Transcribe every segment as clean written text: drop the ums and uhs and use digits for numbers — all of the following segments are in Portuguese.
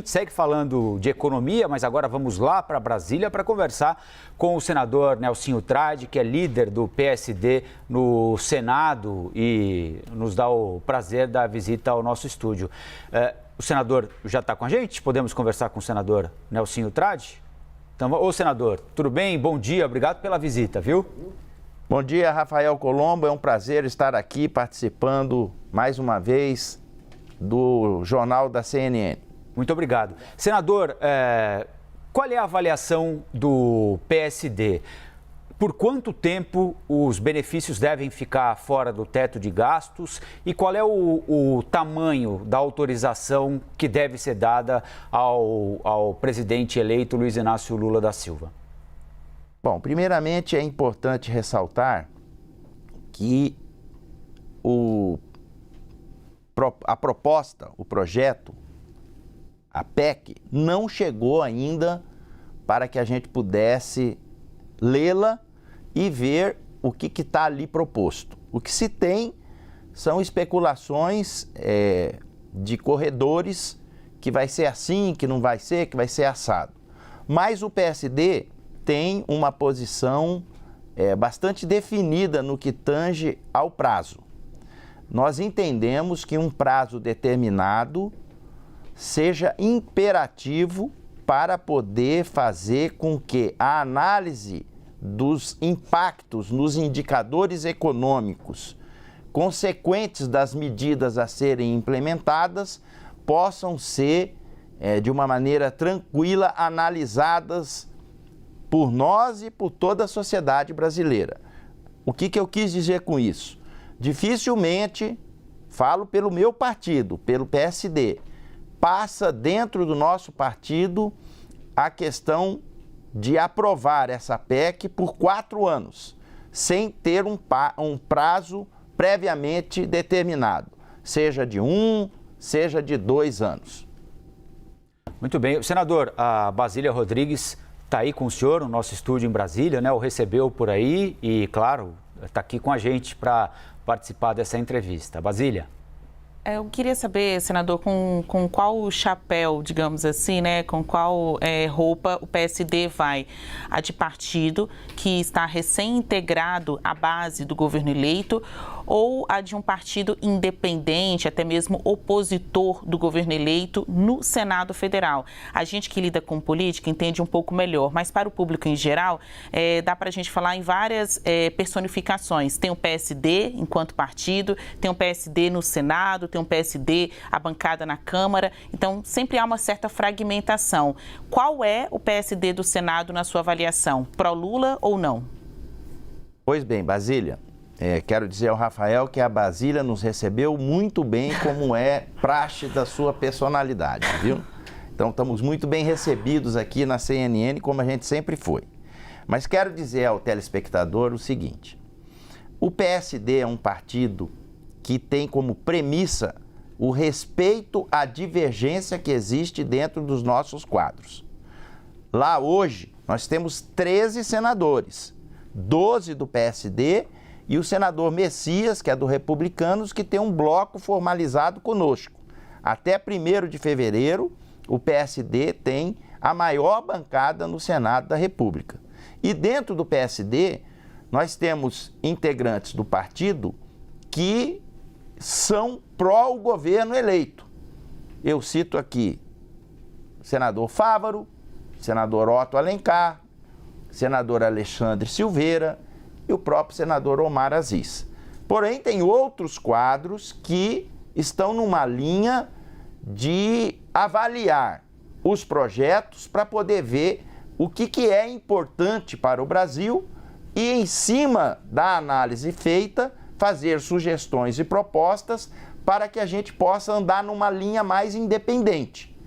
Segue falando de economia, mas agora vamos lá para Brasília para conversar com o senador Nelsinho Trade, que é líder do PSD no Senado e nos dá o prazer da visita ao nosso estúdio. O senador já está com a gente? Podemos conversar com o senador Nelsinho Trade? Então, ô senador, tudo bem? Bom dia, obrigado pela visita, viu? Bom dia, Rafael Colombo. É um prazer estar aqui participando mais uma vez do Jornal da CNN. Muito obrigado. Senador, qual é a avaliação do PSD? Por quanto tempo os benefícios devem ficar fora do teto de gastos e qual é o tamanho da autorização que deve ser dada ao presidente eleito Luiz Inácio Lula da Silva? Bom, primeiramente é importante ressaltar que a proposta, o projeto, a PEC, não chegou ainda para que a gente pudesse lê-la e ver o que está ali proposto. O que se tem são especulações de corredores, que vai ser assim, que não vai ser, que vai ser assado. Mas o PSD tem uma posição bastante definida no que tange ao prazo. Nós entendemos que um prazo determinado seja imperativo para poder fazer com que a análise dos impactos nos indicadores econômicos consequentes das medidas a serem implementadas possam ser, de uma maneira tranquila, analisadas por nós e por toda a sociedade brasileira. O que eu quis dizer com isso? Dificilmente, falo pelo meu partido, pelo PSD, passa dentro do nosso partido a questão de aprovar essa PEC por 4 anos, sem ter um prazo previamente determinado, seja de 1, seja de 2 anos. Muito bem. Senador, a Basília Rodrigues está aí com o senhor no nosso estúdio em Brasília, né? O recebeu por aí e, claro, está aqui com a gente para participar dessa entrevista. Basília. Eu queria saber, senador, com qual chapéu, digamos assim, né, com qual roupa o PSD vai? A de partido que está recém-integrado à base do governo eleito ou a de um partido independente, até mesmo opositor do governo eleito no Senado Federal? A gente que lida com política entende um pouco melhor, mas para o público em geral, dá para a gente falar em várias personificações. Tem o PSD enquanto partido, tem o PSD no Senado, tem um PSD, a bancada na Câmara, então sempre há uma certa fragmentação. Qual é o PSD do Senado na sua avaliação? Pró-Lula ou não? Pois bem, Basília, quero dizer ao Rafael que a Basília nos recebeu muito bem, como é praxe da sua personalidade, viu? Então estamos muito bem recebidos aqui na CNN, como a gente sempre foi. Mas quero dizer ao telespectador o seguinte: o PSD é um partido que tem como premissa o respeito à divergência que existe dentro dos nossos quadros. Lá hoje, nós temos 13 senadores, 12 do PSD e o senador Messias, que é do Republicanos, que tem um bloco formalizado conosco. Até 1º de fevereiro, o PSD tem a maior bancada no Senado da República. E dentro do PSD, nós temos integrantes do partido que são pró o governo eleito. Eu cito aqui o senador Fávaro, senador Otto Alencar, senador Alexandre Silveira e o próprio senador Omar Aziz. Porém, tem outros quadros que estão numa linha de avaliar os projetos para poder ver o que é importante para o Brasil e, em cima da análise feita, fazer sugestões e propostas para que a gente possa andar numa linha mais independente.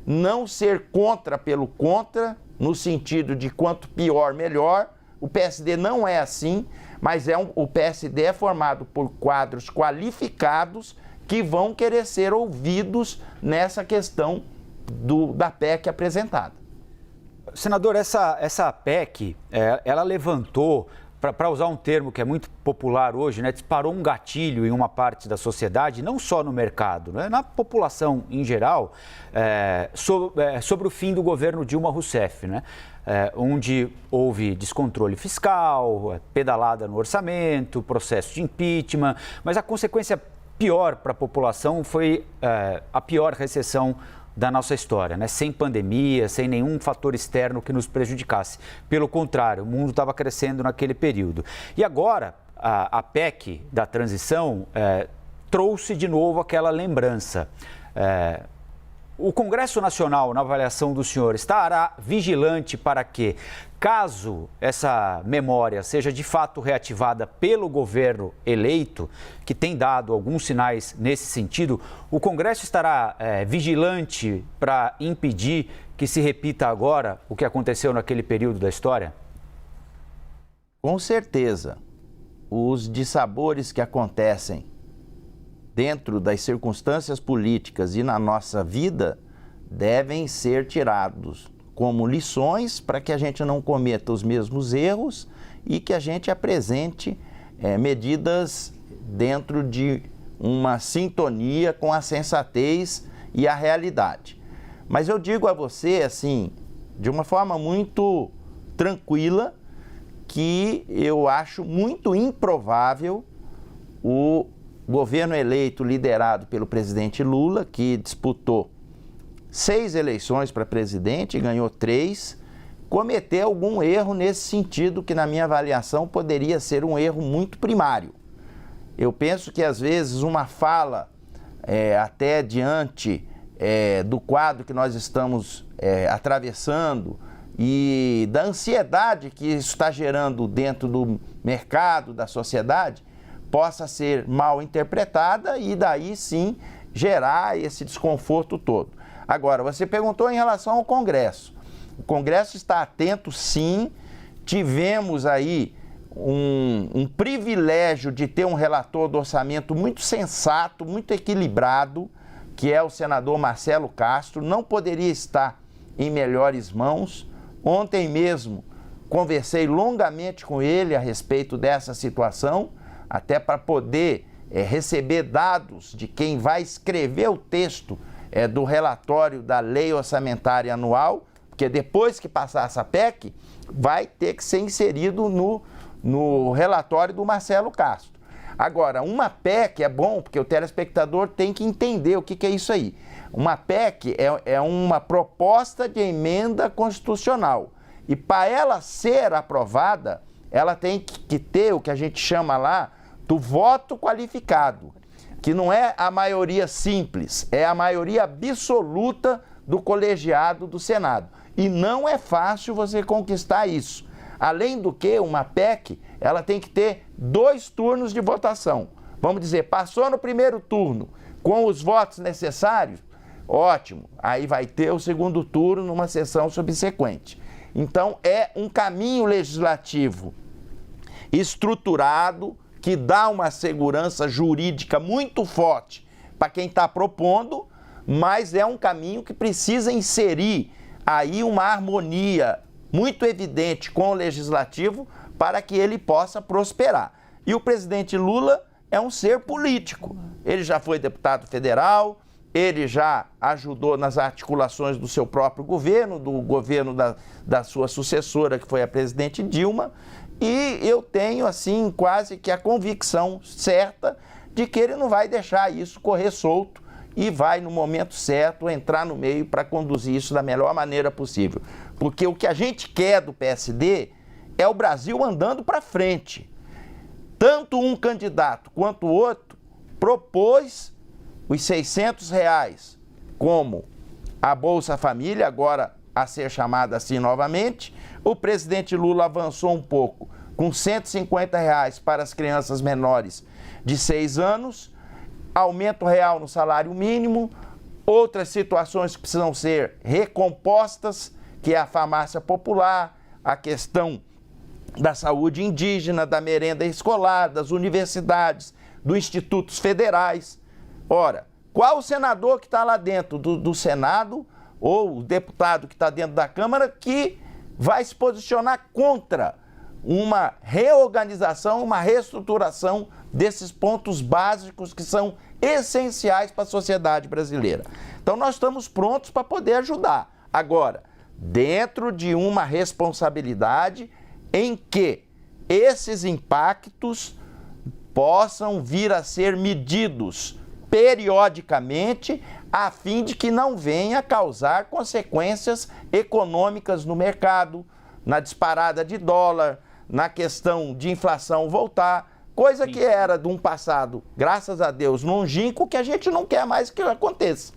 Não ser contra pelo contra, no sentido de quanto pior, melhor. O PSD não é assim, mas o PSD é formado por quadros qualificados que vão querer ser ouvidos nessa questão da PEC apresentada. Senador, essa PEC, ela levantou para usar um termo que é muito popular hoje, né, disparou um gatilho em uma parte da sociedade, não só no mercado, né, na população em geral, sobre o fim do governo Dilma Rousseff, né, onde houve descontrole fiscal, pedalada no orçamento, processo de impeachment, mas a consequência pior para a população foi a pior recessão da nossa história, né? Sem pandemia, sem nenhum fator externo que nos prejudicasse. Pelo contrário, o mundo estava crescendo naquele período. E agora, a PEC da transição trouxe de novo aquela lembrança. O Congresso Nacional, na avaliação do senhor, estará vigilante para que, caso essa memória seja de fato reativada pelo governo eleito, que tem dado alguns sinais nesse sentido, o Congresso estará vigilante para impedir que se repita agora o que aconteceu naquele período da história? Com certeza. Os dissabores que acontecem dentro das circunstâncias políticas e na nossa vida, devem ser tirados como lições para que a gente não cometa os mesmos erros e que a gente apresente medidas dentro de uma sintonia com a sensatez e a realidade. Mas eu digo a você, assim, de uma forma muito tranquila, que eu acho muito improvável o governo eleito liderado pelo presidente Lula, que disputou 6 eleições para presidente e ganhou 3, cometer algum erro nesse sentido que, na minha avaliação, poderia ser um erro muito primário. Eu penso que, às vezes, uma fala até diante do quadro que nós estamos atravessando e da ansiedade que isso está gerando dentro do mercado, da sociedade, possa ser mal interpretada e daí sim gerar esse desconforto todo. Agora, você perguntou em relação ao Congresso. O Congresso está atento, sim. Tivemos aí um privilégio de ter um relator do orçamento muito sensato, muito equilibrado, que é o senador Marcelo Castro. Não poderia estar em melhores mãos. Ontem mesmo conversei longamente com ele a respeito dessa situação, até para poder receber dados de quem vai escrever o texto do relatório da Lei Orçamentária Anual, porque depois que passar essa PEC, vai ter que ser inserido no relatório do Marcelo Castro. Agora, uma PEC é bom, porque o telespectador tem que entender o que é isso aí. Uma PEC é uma proposta de emenda constitucional. E para ela ser aprovada, ela tem que ter o que a gente chama lá do voto qualificado, que não é a maioria simples, é a maioria absoluta do colegiado do Senado. E não é fácil você conquistar isso. Além do que, uma PEC, ela tem que ter 2 turnos de votação. Vamos dizer, passou no primeiro turno com os votos necessários, ótimo, aí vai ter o segundo turno numa sessão subsequente. Então, é um caminho legislativo estruturado, que dá uma segurança jurídica muito forte para quem está propondo, mas é um caminho que precisa inserir aí uma harmonia muito evidente com o legislativo para que ele possa prosperar. E o presidente Lula é um ser político. Ele já foi deputado federal, ele já ajudou nas articulações do seu próprio governo, do governo da sua sucessora, que foi a presidente Dilma, e eu tenho, assim, quase que a convicção certa de que ele não vai deixar isso correr solto e vai, no momento certo, entrar no meio para conduzir isso da melhor maneira possível. Porque o que a gente quer do PSD é o Brasil andando para frente. Tanto um candidato quanto o outro propôs os R$600 como a Bolsa Família, agora a ser chamada assim novamente. O presidente Lula avançou um pouco com R$150 para as crianças menores de 6 anos, aumento real no salário mínimo, outras situações que precisam ser recompostas, que é a farmácia popular, a questão da saúde indígena, da merenda escolar, das universidades, dos institutos federais. Ora, qual o senador que está lá dentro do Senado ou o deputado que está dentro da Câmara que vai se posicionar contra uma reorganização, uma reestruturação desses pontos básicos que são essenciais para a sociedade brasileira. Então, nós estamos prontos para poder ajudar. Agora, dentro de uma responsabilidade em que esses impactos possam vir a ser medidos periodicamente, a fim de que não venha a causar consequências econômicas no mercado, na disparada de dólar, na questão de inflação voltar, coisa que era de um passado, graças a Deus, longínquo, que a gente não quer mais que aconteça.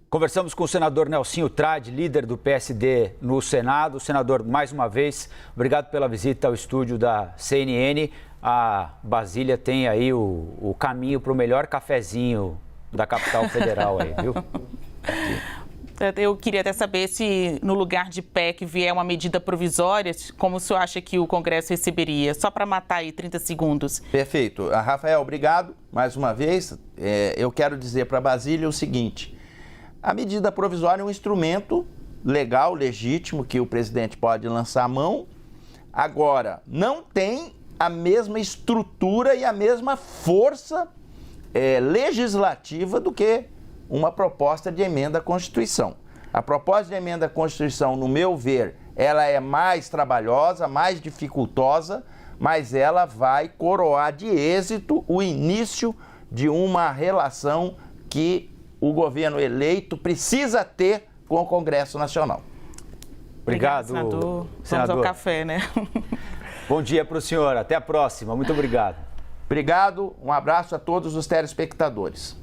Conversamos com o senador Nelsinho Trade, líder do PSD no Senado. Senador, mais uma vez, obrigado pela visita ao estúdio da CNN. A Brasília tem aí o caminho para o melhor cafezinho da capital federal aí, viu? Eu queria até saber se no lugar de PEC vier uma medida provisória, como o senhor acha que o Congresso receberia? Só para matar aí 30 segundos. Perfeito. Rafael, obrigado mais uma vez. Eu quero dizer para Brasília o seguinte: a medida provisória é um instrumento legal, legítimo, que o presidente pode lançar a mão. Agora, não tem a mesma estrutura e a mesma força legislativa do que uma proposta de emenda à Constituição. A proposta de emenda à Constituição, no meu ver, ela é mais trabalhosa, mais dificultosa, mas ela vai coroar de êxito o início de uma relação que o governo eleito precisa ter com o Congresso Nacional. Obrigado, senador. Senador. Vamos ao café, né? Bom dia para o senhor. Até a próxima. Muito obrigado. Obrigado. Um abraço a todos os telespectadores.